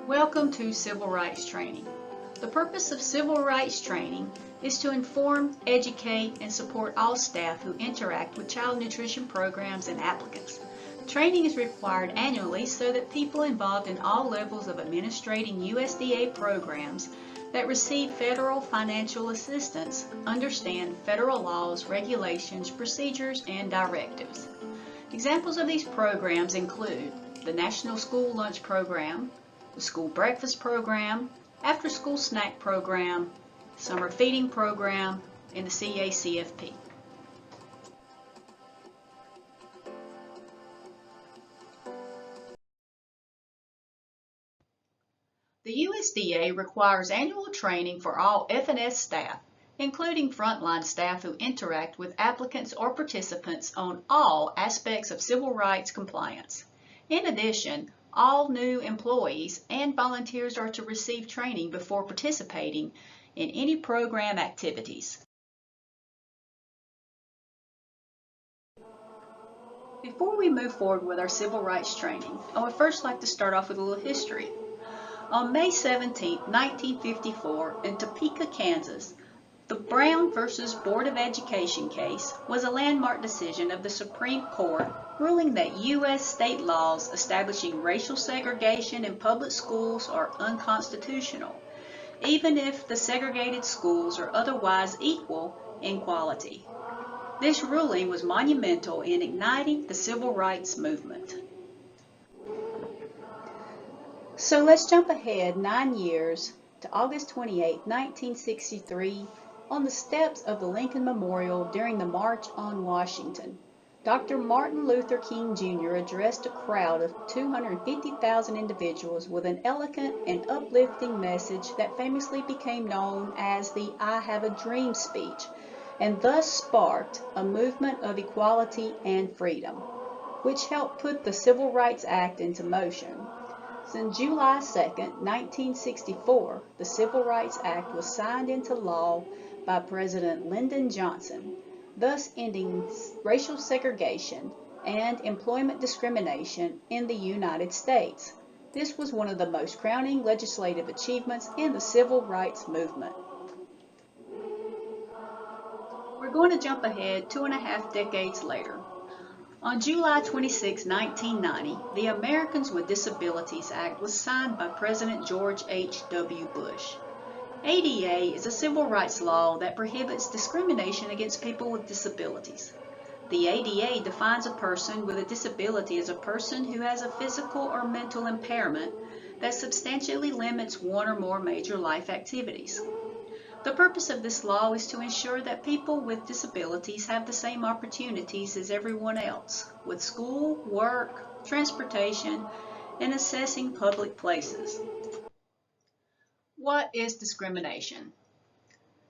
Welcome to Civil Rights Training. The purpose of Civil Rights Training is to inform, educate, and support all staff who interact with child nutrition programs and applicants. Training is required annually so that people involved in all levels of administrating USDA programs that receive federal financial assistance understand federal laws, regulations, procedures, and directives. Examples of these programs include the National School Lunch Program, the School Breakfast Program, After School Snack Program, Summer Feeding Program, and the CACFP. The USDA requires annual training for all F&S staff, including frontline staff who interact with applicants or participants on all aspects of civil rights compliance. In addition, all new employees and volunteers are to receive training before participating in any program activities. Before we move forward with our civil rights training, I would first like to start off with a little history. On May 17, 1954, in Topeka, Kansas, the Brown versus Board of Education case was a landmark decision of the Supreme Court ruling that U.S. state laws establishing racial segregation in public schools are unconstitutional, even if the segregated schools are otherwise equal in quality. This ruling was monumental in igniting the civil rights movement. So let's jump ahead 9 years to August 28, 1963, on the steps of the Lincoln Memorial during the March on Washington. Dr. Martin Luther King Jr. addressed a crowd of 250,000 individuals with an eloquent and uplifting message that famously became known as the I Have a Dream speech, and thus sparked a movement of equality and freedom, which helped put the Civil Rights Act into motion. On July 2, 1964, the Civil Rights Act was signed into law by President Lyndon Johnson, thus ending racial segregation and employment discrimination in the United States. This was one of the most crowning legislative achievements in the civil rights movement. We're going to jump ahead 2.5 decades later. On July 26, 1990, the Americans with Disabilities Act was signed by President George H.W. Bush. ADA is a civil rights law that prohibits discrimination against people with disabilities. The ADA defines a person with a disability as a person who has a physical or mental impairment that substantially limits one or more major life activities. The purpose of this law is to ensure that people with disabilities have the same opportunities as everyone else, with school, work, transportation, and accessing public places. What is discrimination?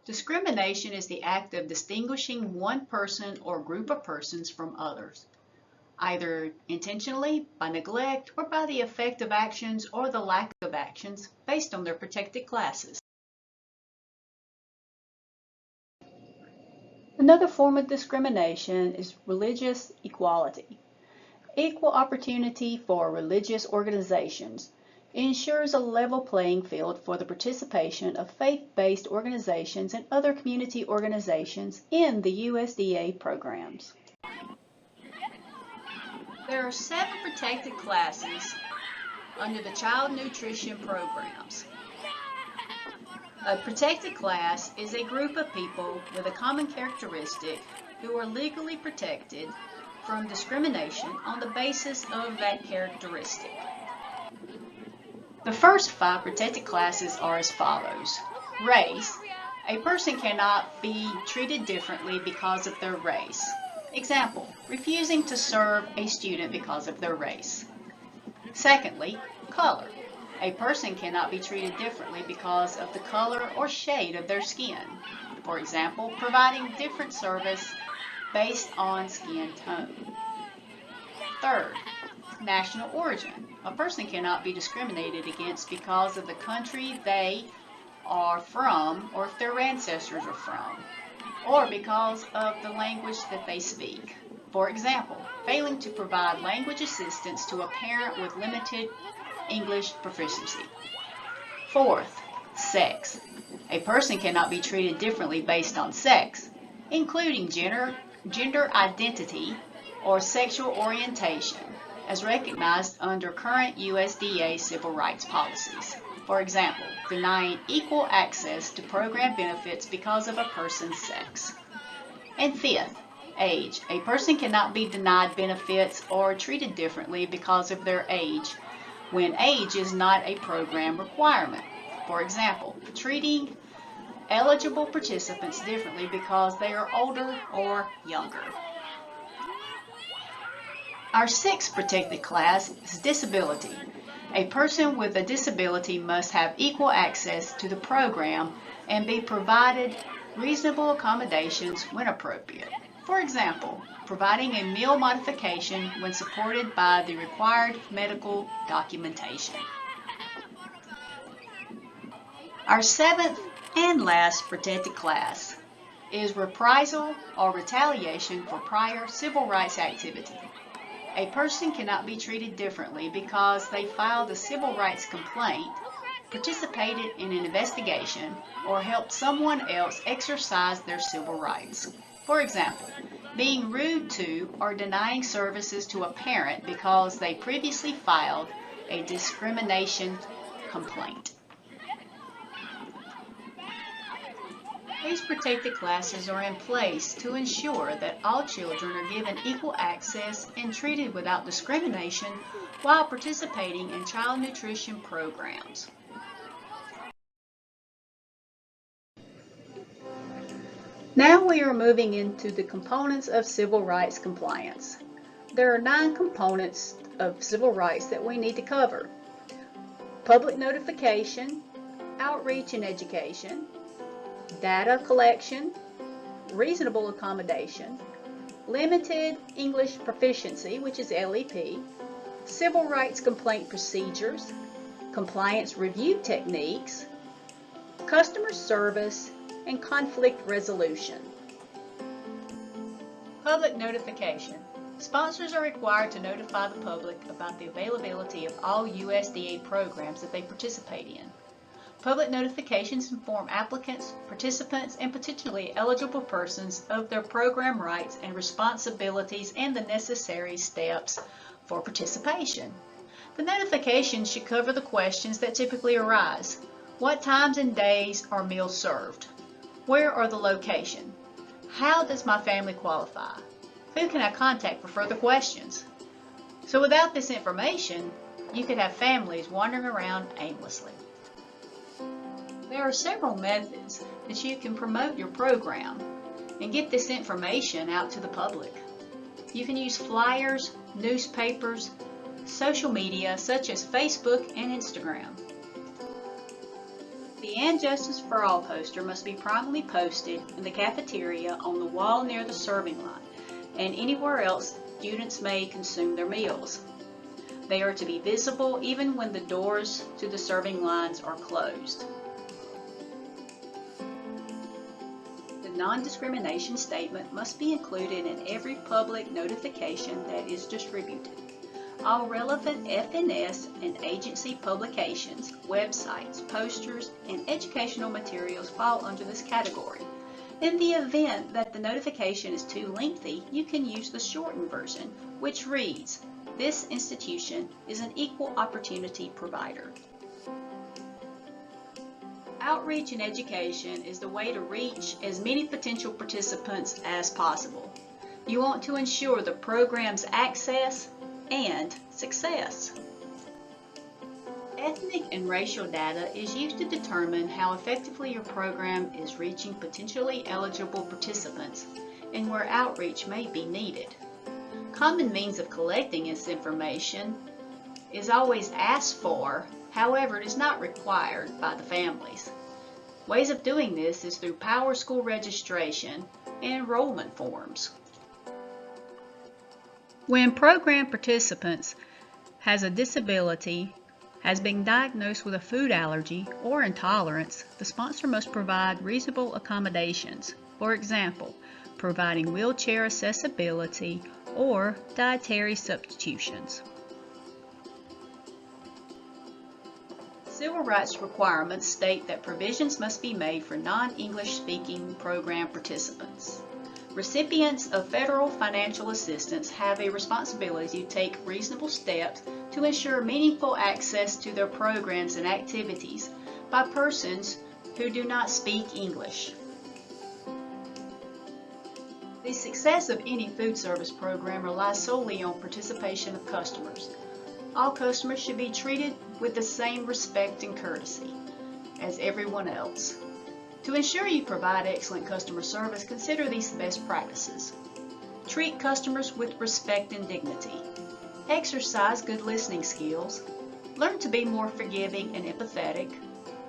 Discrimination is the act of distinguishing one person or group of persons from others, either intentionally, by neglect, or by the effect of actions or the lack of actions based on their protected classes. Another form of discrimination is religious equality. Equal opportunity for religious organizations ensures a level playing field for the participation of faith-based organizations and other community organizations in the USDA programs. There are 7 protected classes under the child nutrition programs. A protected class is a group of people with a common characteristic who are legally protected from discrimination on the basis of that characteristic. The first 5 protected classes are as follows. Race. A person cannot be treated differently because of their race. Example, refusing to serve a student because of their race. Secondly, color. A person cannot be treated differently because of the color or shade of their skin. For example, providing different service based on skin tone. Third, national origin. A person cannot be discriminated against because of the country they are from, or if their ancestors are from, or because of the language that they speak. For example, failing to provide language assistance to a parent with limited English proficiency. Fourth, sex. A person cannot be treated differently based on sex, including gender identity, or sexual orientation, as recognized under current USDA civil rights policies. For example, denying equal access to program benefits because of a person's sex. And fifth, age. A person cannot be denied benefits or treated differently because of their age when age is not a program requirement. For example, treating eligible participants differently because they are older or younger. Our sixth protected class is disability. A person with a disability must have equal access to the program and be provided reasonable accommodations when appropriate. For example, providing a meal modification when supported by the required medical documentation. Our seventh and last protected class is reprisal or retaliation for prior civil rights activity. A person cannot be treated differently because they filed a civil rights complaint, participated in an investigation, or helped someone else exercise their civil rights. For example, being rude to or denying services to a parent because they previously filed a discrimination complaint. These protected classes are in place to ensure that all children are given equal access and treated without discrimination while participating in child nutrition programs. Now we are moving into the components of civil rights compliance. There are 9 components of civil rights that we need to cover: public notification, outreach and education, data collection, reasonable accommodation, limited English proficiency, which is LEP, civil rights complaint procedures, compliance review techniques, customer service, and conflict resolution. Public notification. Sponsors are required to notify the public about the availability of all USDA programs that they participate in. Public notifications inform applicants, participants, and potentially eligible persons of their program rights and responsibilities and the necessary steps for participation. The notification should cover the questions that typically arise. What times and days are meals served? Where are the locations? How does my family qualify? Who can I contact for further questions? So without this information, you could have families wandering around aimlessly. There are several methods that you can promote your program and get this information out to the public. You can use flyers, newspapers, social media such as Facebook and Instagram. The And Justice for All poster must be prominently posted in the cafeteria on the wall near the serving line and anywhere else students may consume their meals. They are to be visible even when the doors to the serving lines are closed. The non-discrimination statement must be included in every public notification that is distributed. All relevant FNS and agency publications, websites, posters, and educational materials fall under this category. In the event that the notification is too lengthy, you can use the shortened version, which reads, "This institution is an equal opportunity provider." Outreach and education is the way to reach as many potential participants as possible. You want to ensure the program's access and success. Ethnic and racial data is used to determine how effectively your program is reaching potentially eligible participants and where outreach may be needed. Common means of collecting this information is always asked for, however, it is not required by the families. Ways of doing this is through PowerSchool registration and enrollment forms. When program participants has a disability, has been diagnosed with a food allergy or intolerance, the sponsor must provide reasonable accommodations. For example, providing wheelchair accessibility or dietary substitutions. Civil rights requirements state that provisions must be made for non-English speaking program participants. Recipients of federal financial assistance have a responsibility to take reasonable steps to ensure meaningful access to their programs and activities by persons who do not speak English. The success of any food service program relies solely on participation of customers. All customers should be treated with the same respect and courtesy as everyone else. To ensure you provide excellent customer service, consider these best practices. Treat customers with respect and dignity. Exercise good listening skills. Learn to be more forgiving and empathetic.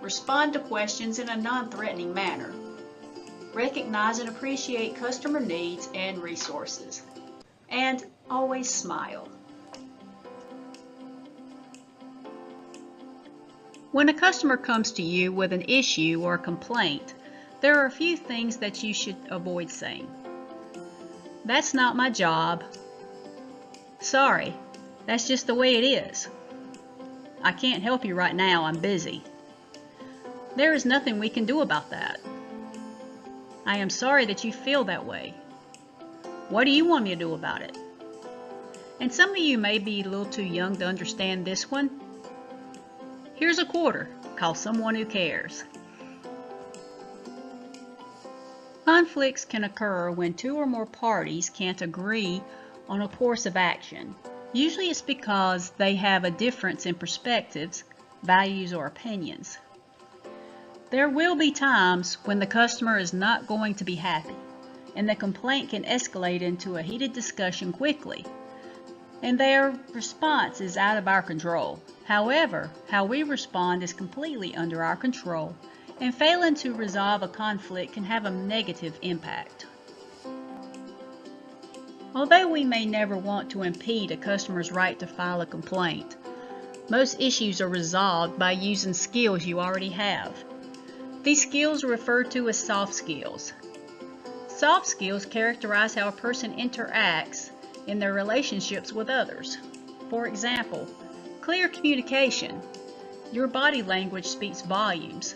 Respond to questions in a non-threatening manner. Recognize and appreciate customer needs and resources. And always smile. When a customer comes to you with an issue or a complaint, there are a few things that you should avoid saying. That's not my job. Sorry, that's just the way it is. I can't help you right now, I'm busy. There is nothing we can do about that. I am sorry that you feel that way. What do you want me to do about it? And some of you may be a little too young to understand this one. Here's a quarter. Call someone who cares. Conflicts can occur when two or more parties can't agree on a course of action. Usually it's because they have a difference in perspectives, values, or opinions. There will be times when the customer is not going to be happy, and the complaint can escalate into a heated discussion quickly, and their response is out of our control. However, how we respond is completely under our control, and failing to resolve a conflict can have a negative impact. Although we may never want to impede a customer's right to file a complaint, most issues are resolved by using skills you already have. These skills are referred to as soft skills. Soft skills characterize how a person interacts in their relationships with others. For example, clear communication. Your body language speaks volumes.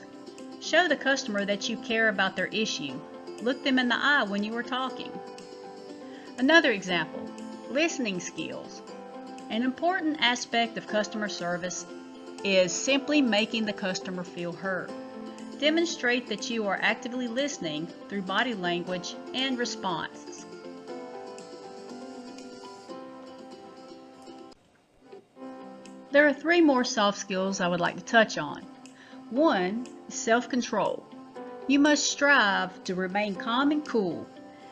Show the customer that you care about their issue. Look them in the eye when you are talking. Another example, listening skills. An important aspect of customer service is simply making the customer feel heard. Demonstrate that you are actively listening through body language and response. There are 3 more soft skills I would like to touch on. 1 is self-control. You must strive to remain calm and cool,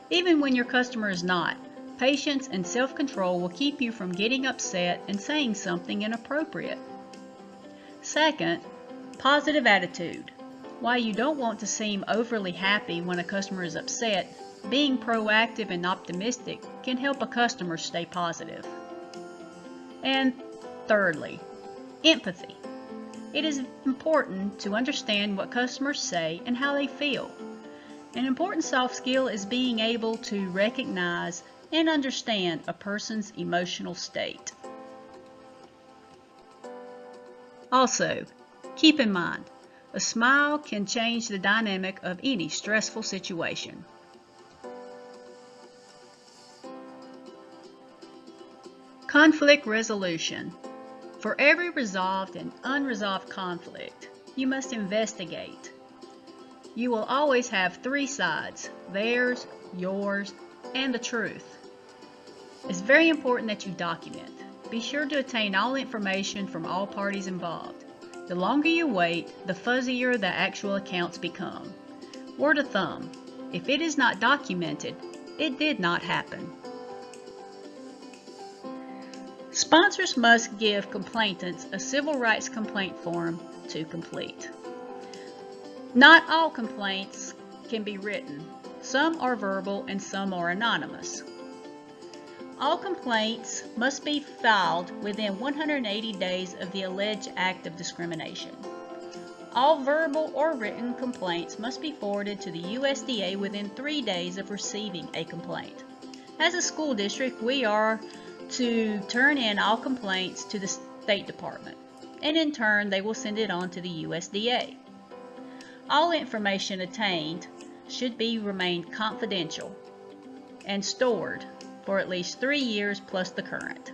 even when your customer is not. Patience and self-control will keep you from getting upset and saying something inappropriate. 2nd, positive attitude. While you don't want to seem overly happy when a customer is upset, being proactive and optimistic can help a customer stay positive. And thirdly, empathy. It is important to understand what customers say and how they feel. An important soft skill is being able to recognize and understand a person's emotional state. Also, keep in mind, a smile can change the dynamic of any stressful situation. Conflict resolution. For every resolved and unresolved conflict, you must investigate. You will always have 3 sides, theirs, yours, and the truth. It's very important that you document. Be sure to obtain all information from all parties involved. The longer you wait, the fuzzier the actual accounts become. Word of thumb, if it is not documented, it did not happen. Sponsors must give complainants a civil rights complaint form to complete. Not all complaints can be written. Some are verbal and some are anonymous. All complaints must be filed within 180 days of the alleged act of discrimination. All verbal or written complaints must be forwarded to the USDA within 3 days of receiving a complaint. As a school district, we are to turn in all complaints to the State Department. and in turn they will send it on to the USDA. All information obtained should be remained confidential and stored for at least 3 years plus the current.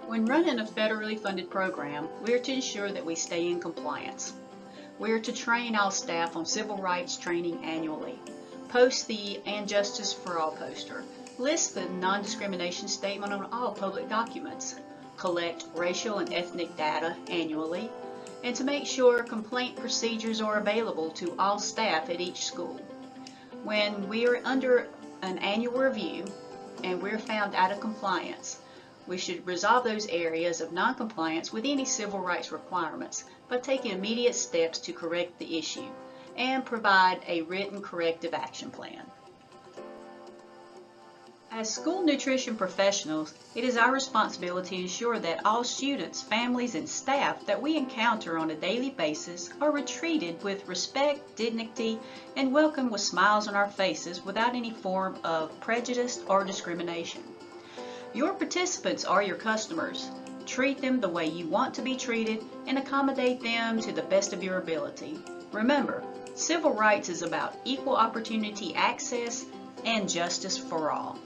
When running a federally funded program, we are to ensure that we stay in compliance. We are to train our staff on civil rights training annually, post the And Justice for All poster, list the non-discrimination statement on all public documents, collect racial and ethnic data annually, and to make sure complaint procedures are available to all staff at each school. When we are under an annual review and we're found out of compliance, we should resolve those areas of non-compliance with any civil rights requirements by taking immediate steps to correct the issue and provide a written corrective action plan. As school nutrition professionals, it is our responsibility to ensure that all students, families, and staff that we encounter on a daily basis are treated with respect, dignity, and welcomed with smiles on our faces without any form of prejudice or discrimination. Your participants are your customers. Treat them the way you want to be treated and accommodate them to the best of your ability. Remember, civil rights is about equal opportunity access and justice for all.